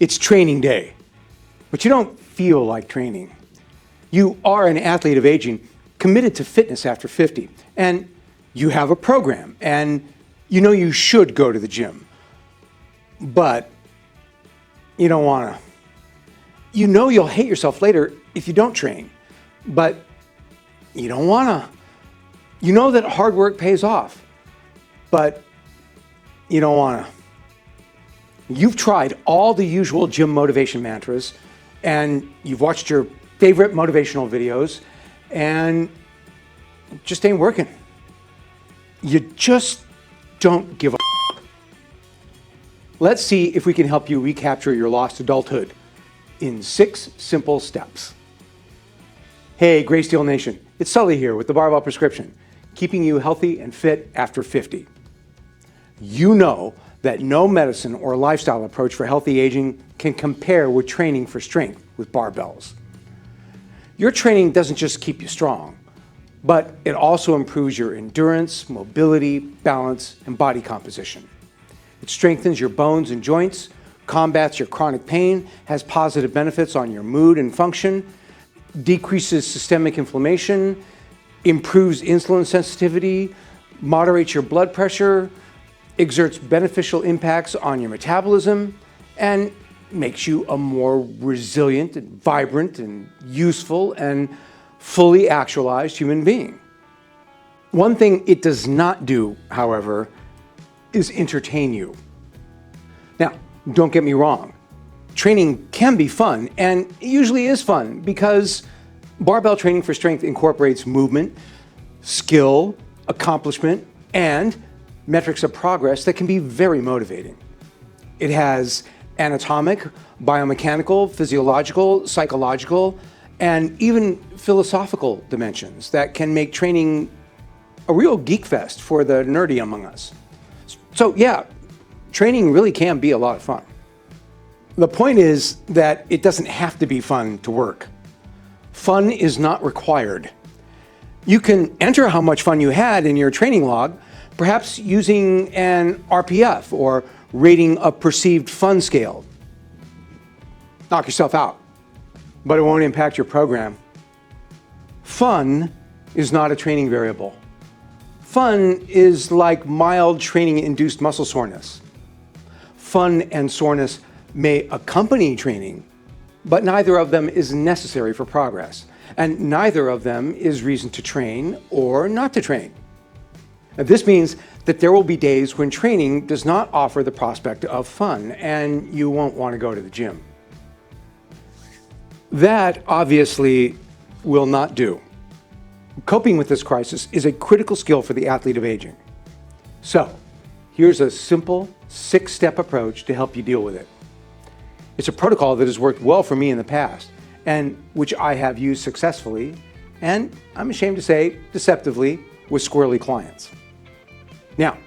It's training day, but you don't feel like training. You are an athlete of aging, committed to fitness after 50, and you have a program, and you know you should go to the gym, but you don't want to. You know you'll hate yourself later if you don't train, but you don't want to. You know that hard work pays off, but you don't want to. You've tried all the usual gym motivation mantras, and you've watched your favorite motivational videos, and it just ain't working. You just don't give a. Let's see if we can help you recapture your lost adulthood in 6 simple steps. Hey, Greysteel Nation, it's Sully here with the Barbell Prescription, keeping you healthy and fit after 50. You know that no medicine or lifestyle approach for healthy aging can compare with training for strength with barbells. Your training doesn't just keep you strong, but it also improves your endurance, mobility, balance, and body composition. It strengthens your bones and joints, combats your chronic pain, has positive benefits on your mood and function, decreases systemic inflammation, improves insulin sensitivity, moderates your blood pressure, exerts beneficial impacts on your metabolism, and makes you a more resilient and vibrant and useful and fully actualized human being. One thing it does not do, however, is entertain you. Now, don't get me wrong. Training can be fun, and it usually is fun because barbell training for strength incorporates movement, skill, accomplishment, and metrics of progress that can be very motivating. It has anatomic, biomechanical, physiological, psychological, and even philosophical dimensions that can make training a real geek fest for the nerdy among us. So yeah, training really can be a lot of fun. The point is that it doesn't have to be fun to work. Fun is not required. You can enter how much fun you had in your training log, perhaps using an RPF or rating a perceived fun scale. Knock yourself out, but it won't impact your program. Fun is not a training variable. Fun is like mild training-induced muscle soreness. Fun and soreness may accompany training, but neither of them is necessary for progress, and neither of them is reason to train or not to train. And this means that there will be days when training does not offer the prospect of fun, and you won't want to go to the gym. That obviously will not do. Coping with this crisis is a critical skill for the athlete of aging. So, here's a simple 6-step approach to help you deal with it. It's a protocol that has worked well for me in the past, and which I have used successfully, and I'm ashamed to say, deceptively, with squirrely clients. Now,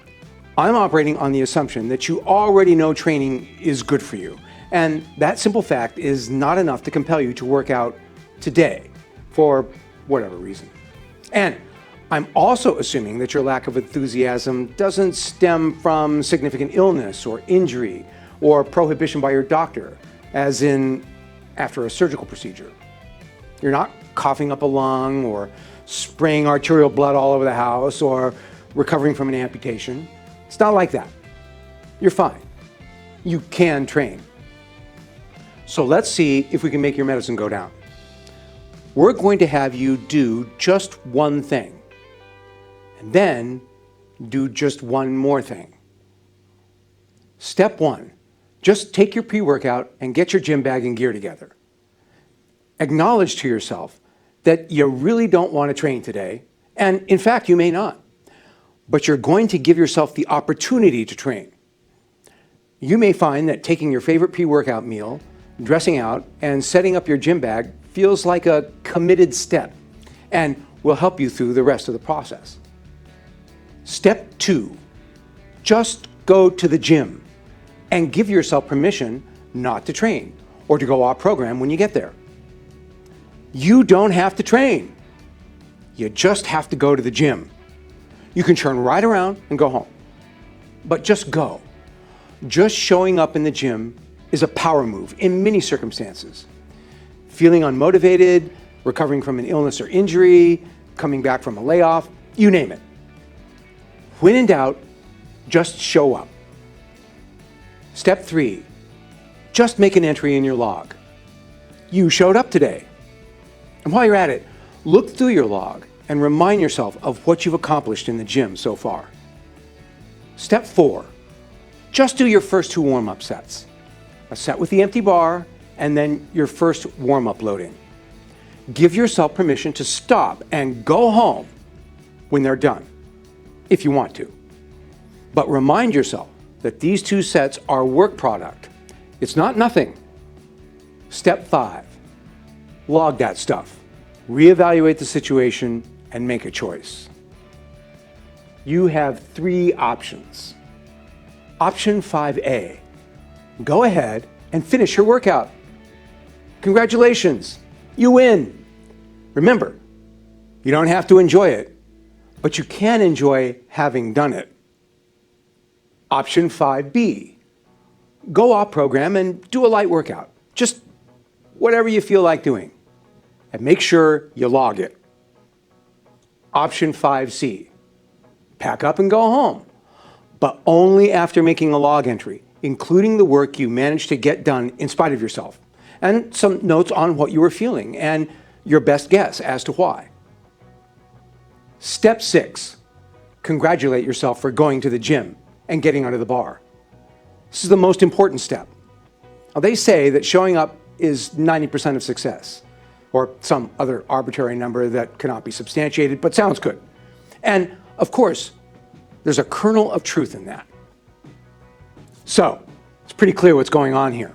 I'm operating on the assumption that you already know training is good for you, and that simple fact is not enough to compel you to work out today for whatever reason. And I'm also assuming that your lack of enthusiasm doesn't stem from significant illness or injury or prohibition by your doctor, as in after a surgical procedure. You're not coughing up a lung or spraying arterial blood all over the house or recovering from an amputation. It's not like that. You're fine. You can train. So let's see if we can make your medicine go down. We're going to have you do just one thing, and then do just one more thing. Step 1, just take your pre-workout and get your gym bag and gear together. Acknowledge to yourself that you really don't want to train today, and in fact, you may not, but you're going to give yourself the opportunity to train. You may find that taking your favorite pre-workout meal, dressing out, and setting up your gym bag feels like a committed step and will help you through the rest of the process. Step 2, just go to the gym and give yourself permission not to train or to go off program when you get there. You don't have to train. You just have to go to the gym. You can turn right around and go home, but just go. Just showing up in the gym is a power move in many circumstances. Feeling unmotivated, recovering from an illness or injury, coming back from a layoff, you name it. When in doubt, just show up. Step 3, just make an entry in your log. You showed up today. And while you're at it, look through your log and remind yourself of what you've accomplished in the gym so far. Step 4, just do your first 2 warm-up sets. A set with the empty bar, and then your first warm-up loading. Give yourself permission to stop and go home when they're done, if you want to. But remind yourself that these 2 sets are work product. It's not nothing. Step 5, log that stuff. Reevaluate the situation and make a choice. You have 3 options. Option 5A, go ahead and finish your workout. Congratulations, you win. Remember, you don't have to enjoy it, but you can enjoy having done it. Option 5B, go off program and do a light workout. Just whatever you feel like doing. And make sure you log it. Option 5C, pack up and go home, but only after making a log entry, including the work you managed to get done in spite of yourself, and some notes on what you were feeling and your best guess as to why. Step 6, congratulate yourself for going to the gym and getting under the bar. This is the most important step. Now, they say that showing up is 90% of success, or some other arbitrary number that cannot be substantiated, but sounds good. And of course, there's a kernel of truth in that. So, it's pretty clear what's going on here.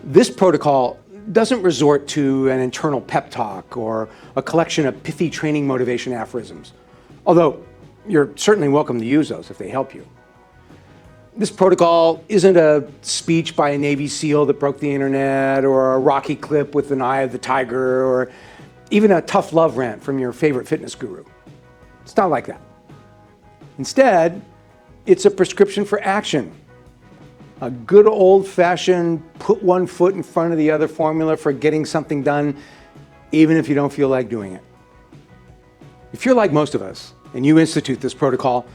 This protocol doesn't resort to an internal pep talk or a collection of pithy training motivation aphorisms, although you're certainly welcome to use those if they help you. This protocol isn't a speech by a Navy SEAL that broke the internet, or a Rocky clip with an eye of the tiger, or even a tough love rant from your favorite fitness guru. It's not like that. Instead, it's a prescription for action. A good old-fashioned put one foot in front of the other formula for getting something done, even if you don't feel like doing it. If you're like most of us and you institute this protocol,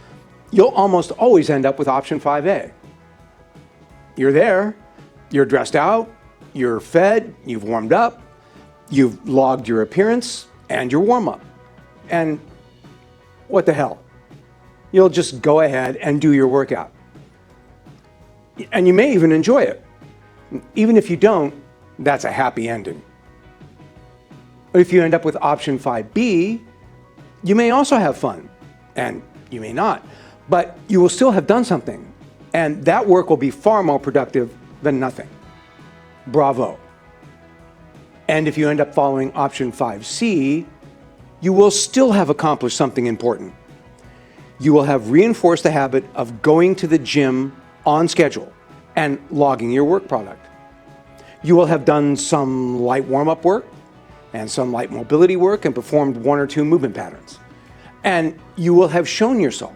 you'll almost always end up with option 5A. You're there, you're dressed out, you're fed, you've warmed up, you've logged your appearance and your warm-up. And what the hell? You'll just go ahead and do your workout. And you may even enjoy it. Even if you don't, that's a happy ending. But if you end up with option 5B, you may also have fun, and you may not, but you will still have done something, and that work will be far more productive than nothing. Bravo. And if you end up following option 5C, you will still have accomplished something important. You will have reinforced the habit of going to the gym on schedule and logging your work product. You will have done some light warm-up work and some light mobility work and performed 1 or 2 movement patterns. And you will have shown yourself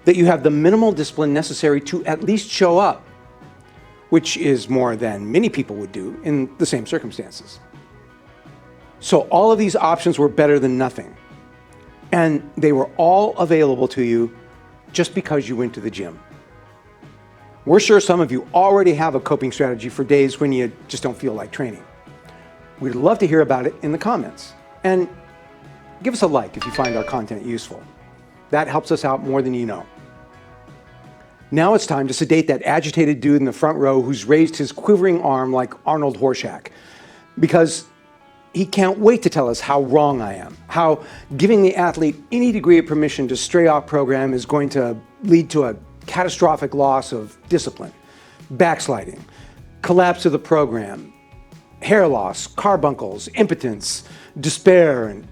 that you have the minimal discipline necessary to at least show up, which is more than many people would do in the same circumstances. So all of these options were better than nothing. And they were all available to you just because you went to the gym. We're sure some of you already have a coping strategy for days when you just don't feel like training. We'd love to hear about it in the comments. And give us a like if you find our content useful. That helps us out more than you know. Now it's time to sedate that agitated dude in the front row who's raised his quivering arm like Arnold Horshack, because he can't wait to tell us how wrong I am, how giving the athlete any degree of permission to stray off program is going to lead to a catastrophic loss of discipline, backsliding, collapse of the program, hair loss, carbuncles, impotence, despair, and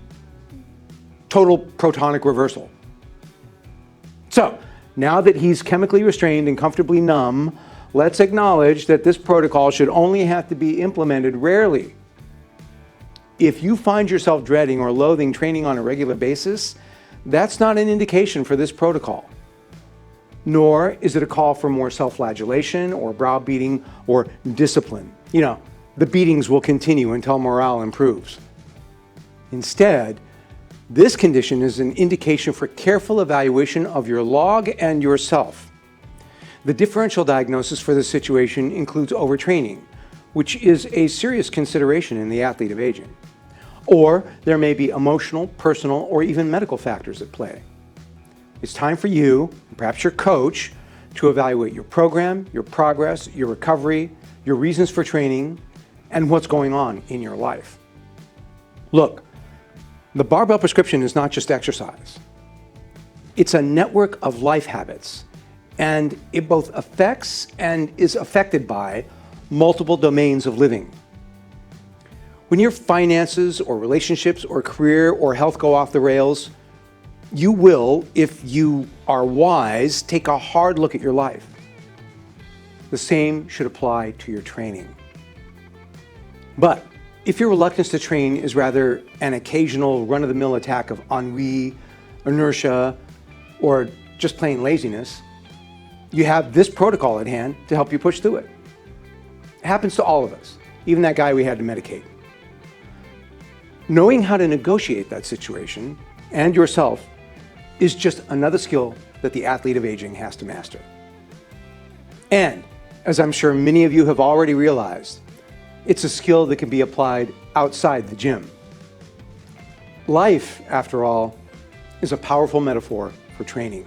total protonic reversal. So, now that he's chemically restrained and comfortably numb, let's acknowledge that this protocol should only have to be implemented rarely. If you find yourself dreading or loathing training on a regular basis, that's not an indication for this protocol. nor is it a call for more self-flagellation or browbeating or discipline. The beatings will continue until morale improves. Instead, this condition is an indication for careful evaluation of your log and yourself. The differential diagnosis for this situation includes overtraining, which is a serious consideration in the athlete of aging. Or there may be emotional, personal, or even medical factors at play. It's time for you, perhaps your coach, to evaluate your program, your progress, your recovery, your reasons for training, and what's going on in your life. Look, the barbell prescription is not just exercise. It's a network of life habits, and it both affects and is affected by multiple domains of living. When your finances or relationships or career or health go off the rails, you will, if you are wise, take a hard look at your life. The same should apply to your training. But if your reluctance to train is rather an occasional run-of-the-mill attack of ennui, inertia, or just plain laziness, you have this protocol at hand to help you push through it. It happens to all of us, even that guy we had to medicate. Knowing how to negotiate that situation and yourself is just another skill that the athlete of aging has to master. And, as I'm sure many of you have already realized, it's a skill that can be applied outside the gym. Life, after all, is a powerful metaphor for training.